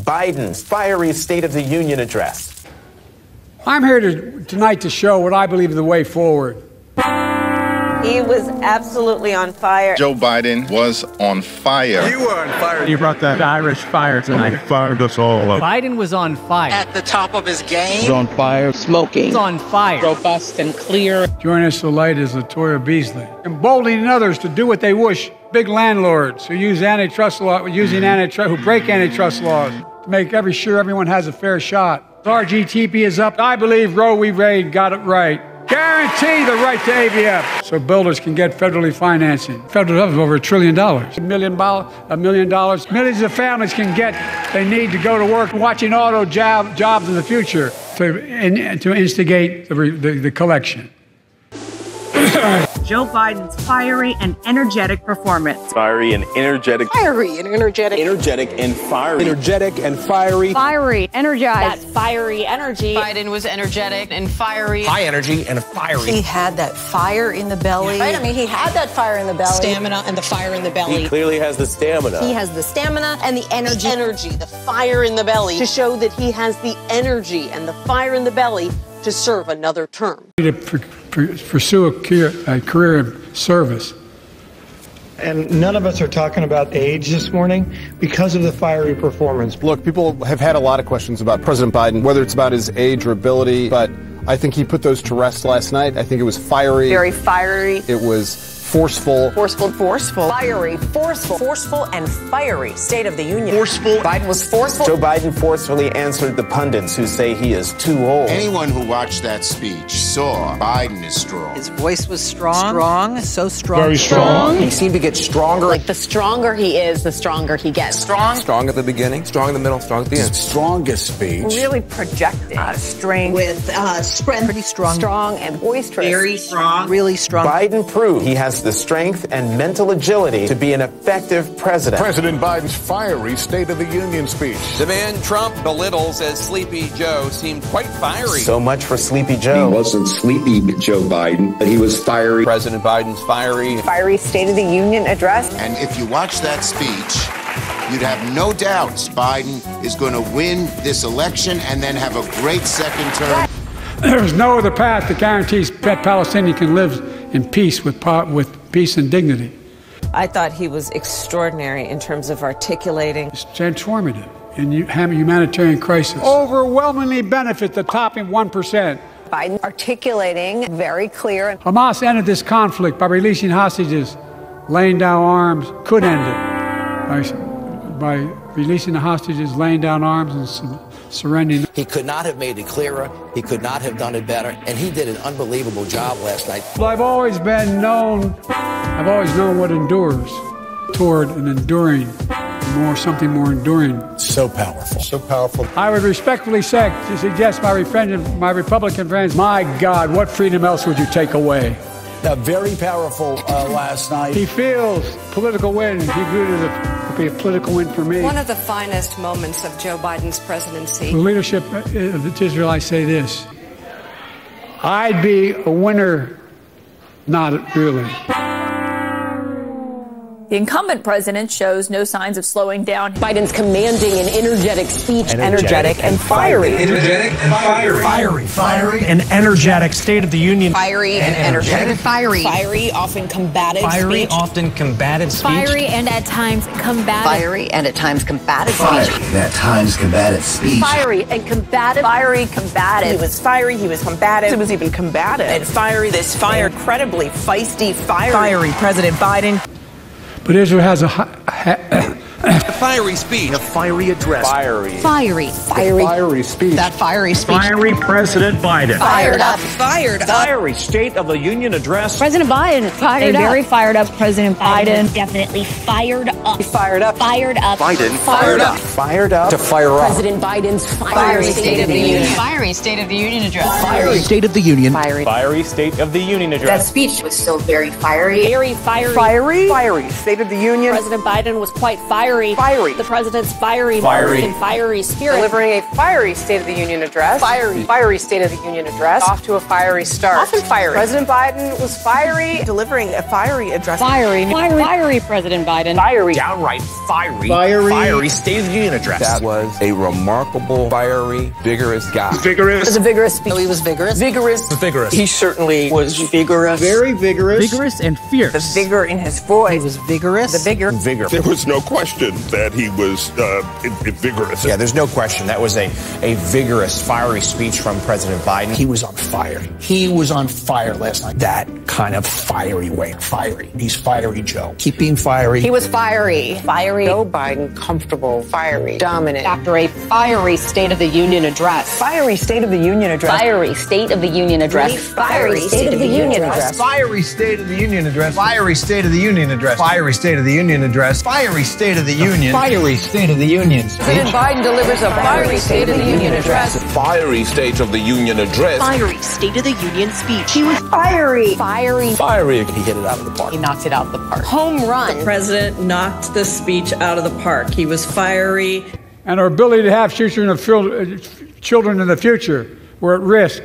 Biden's fiery State of the Union address. I'm here tonight to show what I believe is the way forward. He was absolutely on fire. Joe Biden was on fire. You were on fire. You brought that Irish fire tonight. Fired us all up. Biden was on fire. At the top of his game. He was on fire. Smoking. He was on fire. Robust and clear. Joining us tonight is Latoya Beasley. Emboldening others to do what they wish. Big landlords who use antitrust law, who break antitrust laws to make sure everyone has a fair shot. RGTP is up. I believe Roe v. Wade got it right. Guarantee the right to ABF so builders can get federally financing. Federal government over $1 trillion. $1 million. Millions of families can get, they need to go to work watching auto jobs in the future to instigate the collection. Joe Biden's fiery and energetic performance. Fiery and energetic. Fiery and energetic. Energetic and fiery. Energetic and fiery. Fiery, energized. That fiery energy. Biden was energetic and fiery. High energy and fiery. He had that fire in the belly. Right? I mean, he had that fire in the belly. Stamina and the fire in the belly. He clearly has the stamina. He has the stamina and the energy. The fire in the belly to show that he has the energy and the fire in the belly to serve another term. To pursue a career of service. And none of us are talking about age this morning because of the fiery performance. Look, people have had a lot of questions about President Biden, whether it's about his age or ability, but I think he put those to rest last night. I think it was fiery. Very fiery. It was forceful. Forceful. Fiery, forceful and fiery. State of the Union. Forceful. Biden was forceful. Joe Biden forcefully answered the pundits who say he is too old. Anyone who watched that speech saw Biden is strong. His voice was strong. So strong. Very strong. He seemed to get stronger. Like the stronger he is, the stronger he gets. Strong at the beginning, strong in the middle, strong at the end. Strongest speech. Really projecting strength With strength. Pretty strong. strong and boisterous. Very strong. Really strong. Biden proved he has the strength and mental agility to be an effective president. President Biden's fiery State of the Union speech. The man Trump belittles as Sleepy Joe seemed quite fiery. So much for Sleepy Joe. He wasn't Sleepy Joe Biden, but he was fiery. President Biden's fiery. Fiery State of the Union address. And if you watch that speech, you'd have no doubts Biden is going to win this election and then have a great second term. There is no other path that guarantees that Palestinians can live in peace with peace and dignity. I thought he was extraordinary in terms of articulating. It's transformative in humanitarian crisis. Overwhelmingly benefit the top 1%. Biden articulating very clear. Hamas ended this conflict by releasing hostages, laying down arms, could end it by releasing the hostages, laying down arms and surrendering. He could not have made it clearer. He could not have done it better. And he did an unbelievable job last night. Well, I've always known what endures toward an enduring, something more enduring. So powerful. So powerful. I would respectfully suggest my Republican friends, my God, what freedom else would you take away? Very powerful last night. He feels political win. He viewed it as a political win for me. One of the finest moments of Joe Biden's presidency. The leadership of Israel, I say this. I'd be a winner, not really. The incumbent president shows no signs of slowing down. Biden's commanding and energetic speech. Energetic and fiery. Energetic and fiery. Fiery and energetic State of the Union. Fiery and energetic. Fiery. Fiery, often combative Fiery, speech. often combative speech. Fiery and at times combative. Fiery and at times combative Fiery speech. and at times combative speech. Fiery and combative. Fiery, combative. He was fiery, he was combative. He was even combative. And fiery, this fire, incredibly feisty, fiery President Biden. But Israel has a Fiery speech. A fiery address. Fiery. Fiery. Fiery speech. That fiery speech. Fiery President Biden. Fired up. Fired up. Fiery State of the Union address. President Biden fired up. Very fired up President Biden. Definitely fired up. Fired up. Fired up. Biden. Fired up. Fired up. To fire up. President Biden's Fiery State of the Union. Fiery State of the Union address. Fiery State of the Union. Fiery State of the Union address. That speech was still very fiery. Very fiery. Fiery. Fiery State of the Union. President Biden was quite fiery. fiery. Fiery. The president's fiery. Fiery. And fiery spirit. Delivering a fiery State of the Union address. Fiery State of the Union address. Off to a fiery start. Often fiery. President Biden was fiery. Delivering a fiery address. Fiery President Biden. Fiery. Downright fiery. Fiery State of the Union address. That was a remarkable, fiery, vigorous guy. Vigorous. It was a vigorous speech. He was vigorous. Vigorous. He certainly was vigorous. Very vigorous. Vigorous and fierce. The vigor in his voice. He was vigorous. The vigor. There was no question that he was vigorous. Yeah, there's no question. That was a vigorous, fiery speech from President Biden. He was on fire. He was on fire last night. That kind of fiery way. Fiery. He's fiery Joe. Keep being fiery. He was fiery. Fiery. Joe Biden, comfortable, fiery, dominant. After a fiery State of the Union address. Fiery State of the Union address. Fiery State of the Union address. Fiery State of the Union address. Fiery State of the Union address. Fiery State of the Union address. Fiery State of the Union address. Fiery State of the Union. Fiery State of the Union. President Biden delivers a fiery State of the Union address. Fiery State of the Union address. Fiery State of the Union speech. He was fiery. Fiery. Fiery. He hit it out of the park. He knocked it out of the park. Home run. The president knocked the speech out of the park. He was fiery. And our ability to have children in the future were at risk.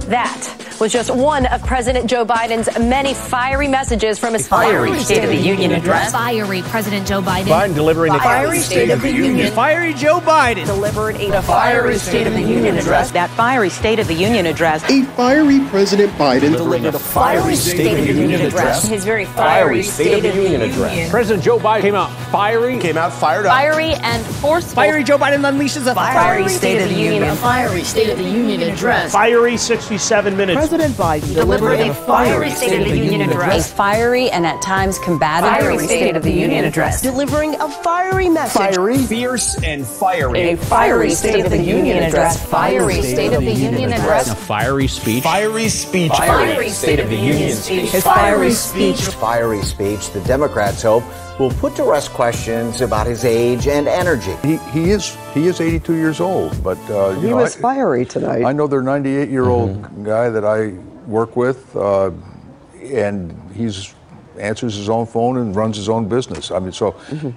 That was just one of President Joe Biden's many fiery messages from his fiery State of the Union address. Fiery President Joe Biden. Biden delivering a Fiery State of the Union. Fiery Joe Biden. Delivered a fiery State of the Union address. That fiery State of the Union address. A fiery President Biden Delivered a fiery State of the Union address. His very fiery State of the Union address. President Joe Biden came out fiery. Came out fired up. Fiery and forceful. Fiery Joe Biden unleashes a Fiery State of the Union. Fiery State of the Union address. Fiery 67 minutes. President Biden Delivered a fiery State of the Union address. A fiery and at times combative. Fiery State of the Union address. Delivering a fiery message. Fiery. Fierce and fiery. A fiery State of the Union address. Fiery State of the Union address. A fiery speech. Fiery speech. Fiery State of the Union speech. His fiery speech. Fiery speech, the Democrats hope, will put to rest questions about his age and energy. He is 82 years old, but He was fiery tonight. I know their 98-year-old guy that I work with, and he's answers his own phone and runs his own business. I mean, so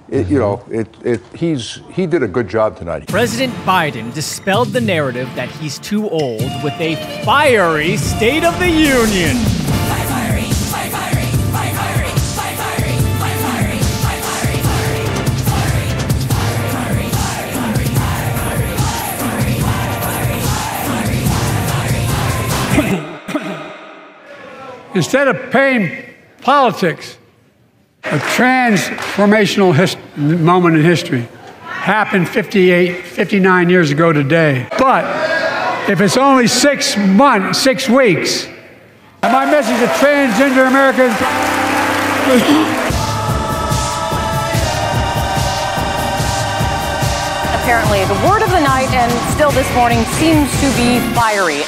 he did a good job tonight. President Biden dispelled the narrative that he's too old with a fiery State of the Union. Instead of paying politics, a transformational moment in history happened 59 years ago today. But if it's only 6 weeks, and my message to transgender Americans, Apparently, the word of the night and still this morning seems to be fiery.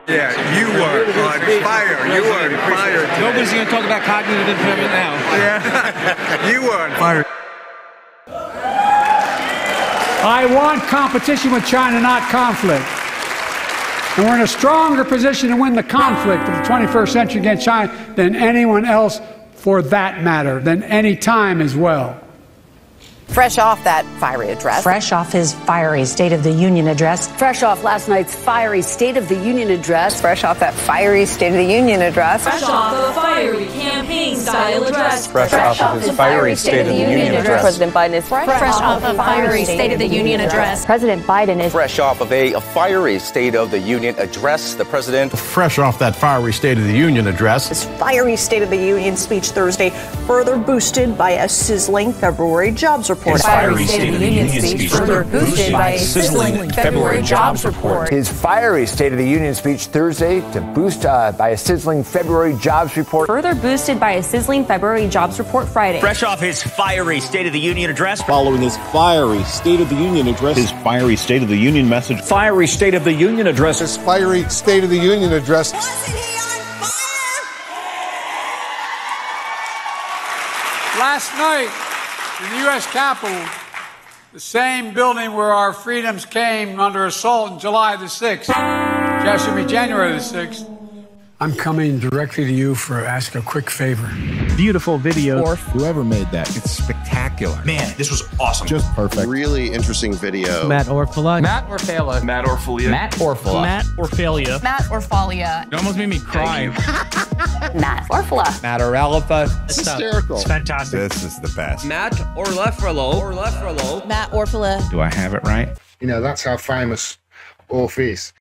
Yeah, you are on fire. You are on fire. Nobody's going to talk about cognitive impairment now. Yeah, you are on fire. I want competition with China, not conflict. And we're in a stronger position to win the conflict of the 21st century against China than anyone else, for that matter, than any time as well. Fresh off that fiery address. Fresh off his fiery State of the Union address. Fresh off last night's fiery State of the Union address. Fresh off that fiery State of the Union address. Fresh off the fiery campaign-style address. Fresh off of his fiery State of the Union address. President Biden is fresh off the fiery State of the Union address. President Biden is Fresh off of a fiery State of the Union address, the president. Fresh off that fiery State of the Union address. His fiery State of the Union speech Thursday, further boosted by a sizzling February jobs report. his fiery State of the Union speech, further boosted by a sizzling February jobs report. His fiery State of the Union speech Thursday to boost by a sizzling February jobs report. Further boosted by a sizzling February jobs report Friday. Fresh off his fiery State of the Union address. Following his fiery State of the Union address. His fiery State of the Union message. Fiery State of the Union address. His fiery State of the Union address. Last night in the U.S. Capitol, the same building where our freedoms came under assault on July the 6th, January the 6th, I'm coming directly to you for ask a quick favor. Beautiful video. Whoever made that, it's spectacular. Man, this was awesome. Just perfect. Really interesting video. Matt Orfalea. Matt Orfalea. Matt Orfalea. Matt Orfalea. Matt Orfalea. Matt Orfalea. It almost made me cry. Matt Orfalea. Matt Orfalea. It's hysterical. It's fantastic. This is the best. Matt Orfalea. Matt Orfalea. Do I have it right? You know, that's how famous Orf is.